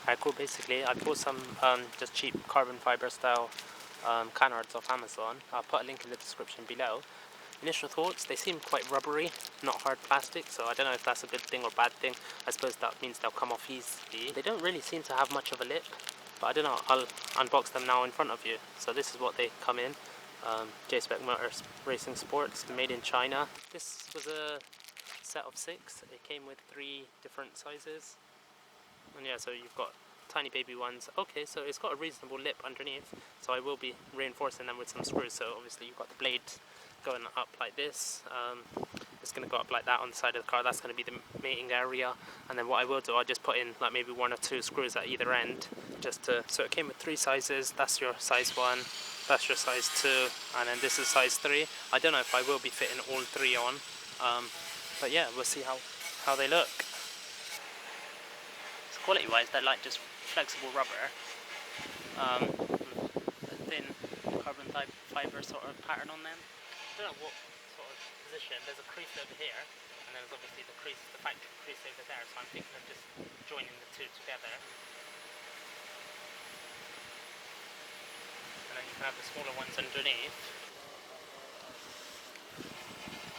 Alright, cool. Basically, I bought some just cheap carbon fibre style canards off Amazon. I'll put a link in the description below. Initial thoughts, they seem quite rubbery, not hard plastic, so I don't know if that's a good thing or bad thing. I suppose that means they'll come off easily. They don't really seem to have much of a lip, but I don't know, I'll unbox them now in front of you. So this is what they come in. J-Spec Motors Racing Sports, made in China. This was a set of 6. It came with 3 different sizes. And yeah, so you've got tiny baby ones. Okay, so it's got a reasonable lip underneath, so I will be reinforcing them with some screws. So obviously you've got the blade going up like this. It's going to go up like that on the side of the car. That's going to be the mating area. And then what I will do, I'll just put in like maybe 1 or 2 screws at either end, just to. So it came with 3 sizes. That's your size 1. That's your size 2, and then this is size 3. I don't know if I will be fitting all 3 on, but yeah, we'll see how they look. Quality wise, they're like just flexible rubber, a thin carbon fibre sort of pattern on them. I don't know what sort of position. There's a crease over here, and then there's obviously the factory crease over there, so I'm thinking of just joining the 2 together. And then you can have the smaller ones underneath.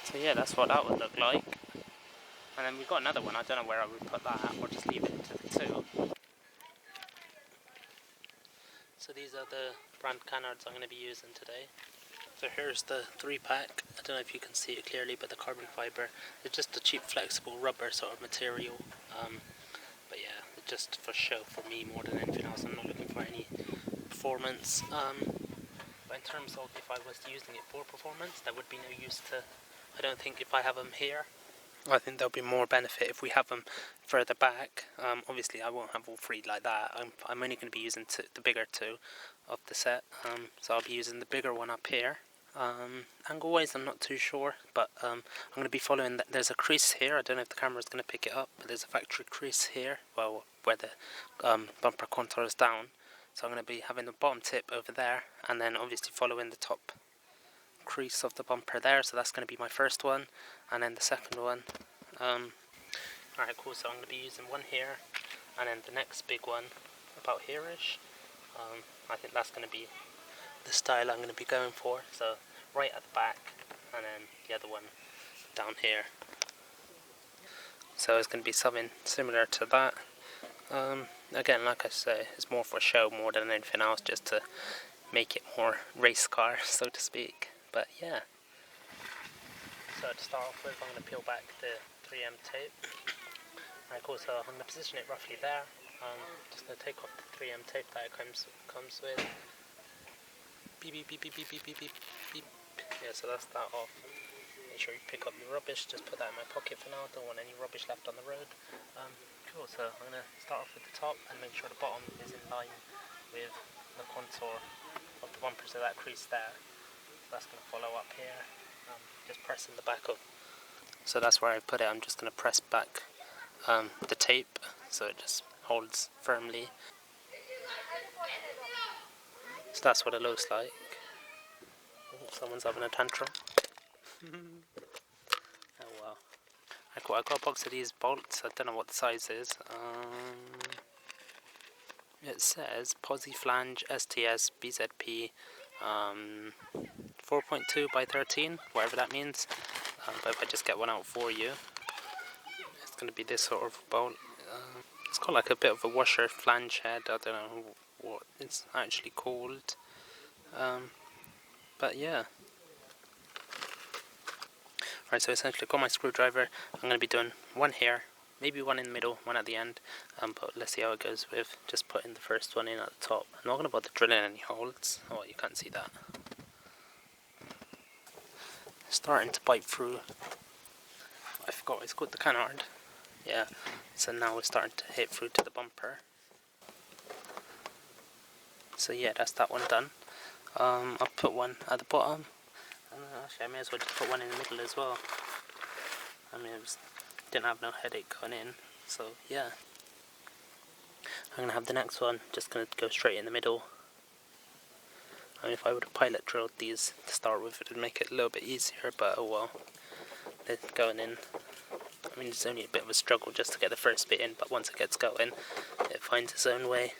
So yeah, that's what that would look like. And then we've got another one, I don't know where I would put that, or just leave it to the 2. So these are the brand canards I'm going to be using today. So here's the 3-pack. I don't know if you can see it clearly, but the carbon fibre is just a cheap flexible rubber sort of material. But yeah, it's just for show for me more than anything else. I'm not looking for any performance. But in terms of if I was using it for performance, there would be no use to, I don't think, if I have them here. I think there'll be more benefit if we have them further back. Obviously I won't have all 3 like that. I'm only going to be using the bigger 2 of the set. So I'll be using the bigger one up here. Angle wise I'm not too sure, but I'm going to be following that. There's a crease here. I don't know if the camera's going to pick it up, but there's a factory crease here, well, where the bumper contours down. So I'm going to be having the bottom tip over there, and then obviously following the top crease of the bumper there. So that's going to be my first one, and then the second one. Alright, cool. So I'm going to be using one here, and then the next big one about here-ish. I think that's going to be the style I'm going to be going for. So right at the back, and then the other one down here. So it's going to be something similar to that. Again, like I say, it's more for show more than anything else, just to make it more race car, so to speak. But yeah. So to start off with, I'm going to peel back the 3M tape. Alright, cool. So I'm going to position it roughly there. Just going to take off the 3M tape that it comes with. Beep, beep, beep, beep, beep, beep, beep, beep, beep. Yeah, so that's that off. Make sure you pick up your rubbish. Just put that in my pocket for now. Don't want any rubbish left on the road. Cool. So I'm going to start off with the top and make sure the bottom is in line with the contour of the bumper, so that crease there. So that's going to follow up here. Just pressing the back up. So that's where I put it. I'm just going to press back the tape so it just holds firmly. So that's what it looks like. Oh, someone's having a tantrum. Oh wow. I got a box of these bolts. I don't know what the size is. It says pozi flange STS BZP 4.2 by 13, whatever that means. But if I just get one out for you, it's going to be this sort of bolt. It's got like a bit of a washer flange head. I don't know what it's actually called. But yeah. Right, so essentially I've got my screwdriver. I'm going to be doing one here, maybe one in the middle, one at the end. But let's see how it goes with just putting the first one in at the top. I'm not going to bother drilling any holes. Oh, you can't see that. Starting to bite through. I forgot it's called the canard. Yeah, so now we're starting to hit through to the bumper. So yeah, that's that one done. I'll put one at the bottom. Actually, I may as well just put one in the middle as well. I mean, didn't have no headache going in, so yeah. I'm going to have the next one, just going to go straight in the middle. I mean, if I would have pilot drilled these to start with, it would make it a little bit easier, but oh well. They're going in. I mean, it's only a bit of a struggle just to get the first bit in, but once it gets going, it it finds its own way.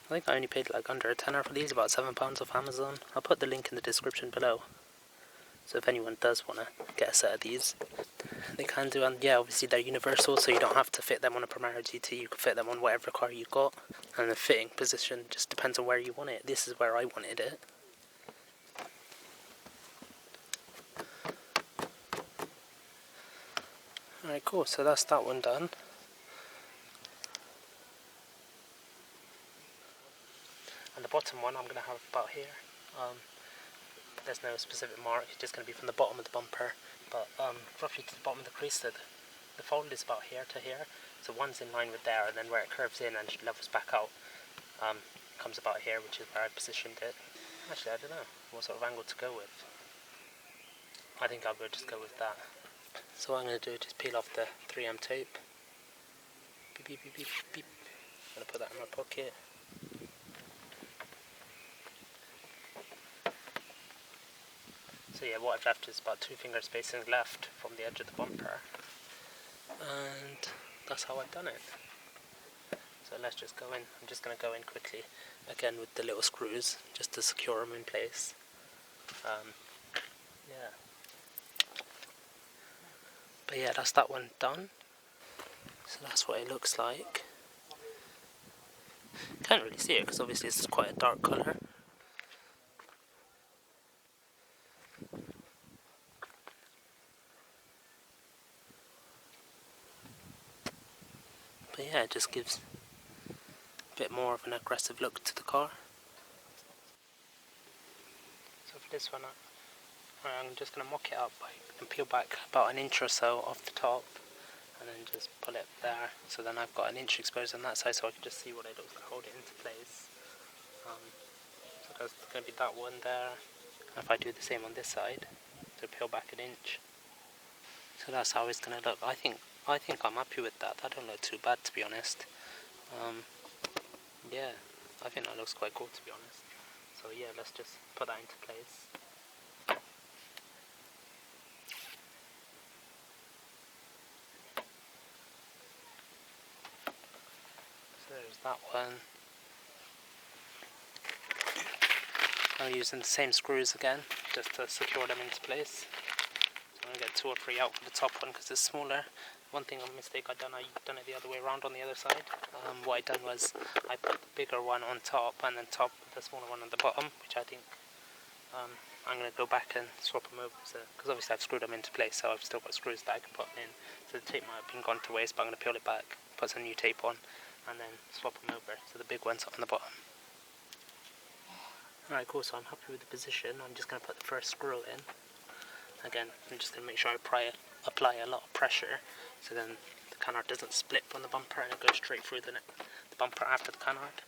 I think I only paid like under a tenner for these, about £7 off Amazon. I'll put the link in the description below. So if anyone does want to get a set of these, they can do. And yeah, obviously they're universal, so you don't have to fit them on a Primera GT. You can fit them on whatever car you got. And the fitting position just depends on where you want it. This is where I wanted it. Alright, cool. So that's that one done. And the bottom one I'm going to have about here. There's no specific mark, it's just going to be from the bottom of the bumper, but roughly to the bottom of the crease, so the fold is about here to here, so one's in line with there, and then where it curves in and levels back out, comes about here, which is where I positioned it. Actually, I don't know what sort of angle to go with. I think I would just go with that. So what I'm going to do is just peel off the 3M tape. Beep, beep, beep, beep, beep. I'm going to put that in my pocket. So yeah, what I've left is about 2 finger spacing left from the edge of the bumper, and that's how I've done it. So let's just go in. I'm just going to go in quickly again with the little screws just to secure them in place. Yeah. But yeah, that's that one done. So that's what it looks like. Can't really see it because obviously it's quite a dark colour. But yeah, it just gives a bit more of an aggressive look to the car. So for this one, I'm just going to mock it up and peel back about an inch or so off the top, and then just pull it there. So then I've got an inch exposed on that side, so I can just see what it looks like, hold it into place. So there's going to be that one there. And if I do the same on this side, so peel back an inch. So that's how it's going to look. I think I'm happy with that. That don't look too bad, to be honest. Yeah, I think that looks quite cool, to be honest. So yeah, let's just put that into place. So there's that one. I'm using the same screws again, just to secure them into place. So I'm going to get 2 or 3 out for the top one because it's smaller. One mistake I've done it the other way around on the other side. What I done was I put the bigger one on top and then top the smaller one on the bottom, which I think I'm going to go back and swap them over, because obviously I've screwed them into place, so I've still got screws that I can put in. So the tape might have been gone to waste, but I'm going to peel it back, put some new tape on, and then swap them over, so the big one's on the bottom. Alright, cool, so I'm happy with the position. I'm just going to put the first screw in. Again, I'm just going to make sure I apply a lot of pressure, so then the canard doesn't split from the bumper and it goes straight through the bumper after the canard.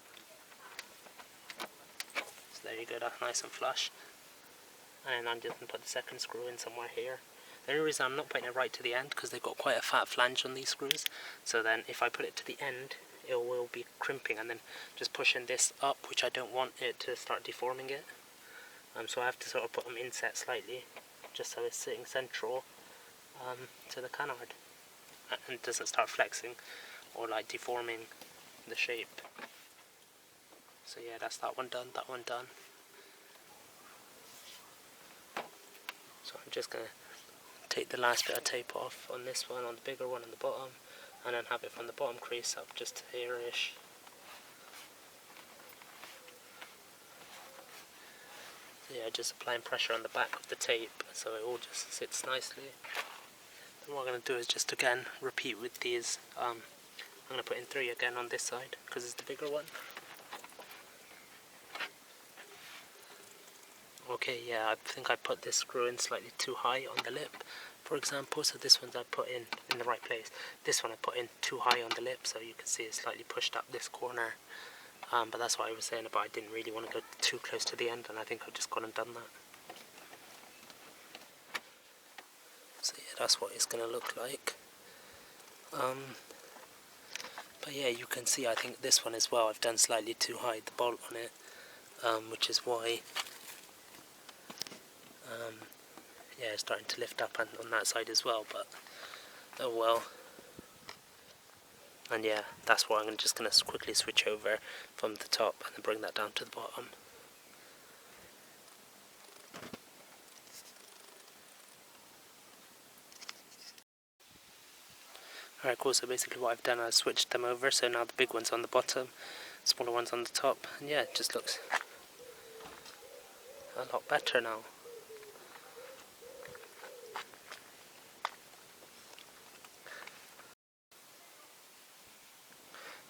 So there you go, that's nice and flush. And I'm just going to put the second screw in somewhere here. The only reason I'm not putting it right to the end, because they've got quite a fat flange on these screws, so then if I put it to the end, it will be crimping and then just pushing this up, which I don't want it to start deforming it. So I have to sort of put them inset slightly, just so it's sitting central to the canard and doesn't start flexing or like deforming the shape. So yeah, that's that one done, that one done. So I'm just going to take the last bit of tape off on this one, on the bigger one on the bottom, and then have it from the bottom crease up just to here-ish. So yeah, just applying pressure on the back of the tape so it all just sits nicely. And what I'm going to do is just again repeat with these. I'm going to put in 3 again on this side because it's the bigger one. Okay, yeah, I think I put this screw in slightly too high on the lip, for example, so this one I put in the right place. This one I put in too high on the lip, so you can see it's slightly pushed up this corner. But that's what I was saying about I didn't really want to go too close to the end, and I think I've just gone and done that. So yeah, that's what it's going to look like. But yeah, you can see I think this one as well, I've done slightly too high, the bolt on it, which is why yeah, it's starting to lift up on that side as well, but oh well. And yeah, that's why I'm just going to quickly switch over from the top and then bring that down to the bottom. Alright, cool, so basically what I've done, I've switched them over, so now the big one's on the bottom, smaller one's on the top, and yeah, it just looks a lot better now.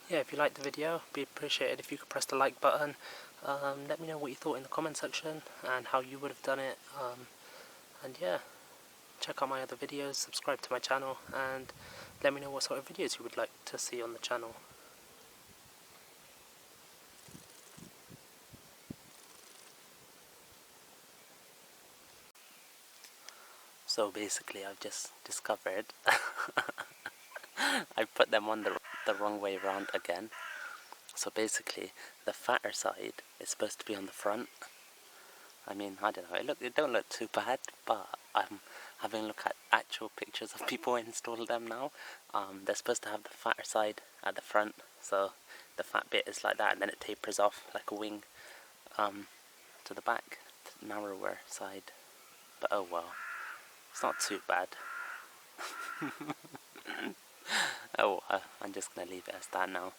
Yeah, if you liked the video, it'd be appreciated if you could press the like button. Let me know what you thought in the comment section and how you would have done it. And yeah, check out my other videos, subscribe to my channel, and let me know what sort of videos you would like to see on the channel. So basically I've just discovered I put them on the wrong way around again. So basically the fatter side is supposed to be on the front. I mean, I don't know, it don't look too bad, but I'm having a look at actual pictures of people install them now. They're supposed to have the fatter side at the front, so the fat bit is like that, and then it tapers off like a wing to the back, to the narrower side. But oh well, it's not too bad. Oh, I'm just gonna leave it as that now.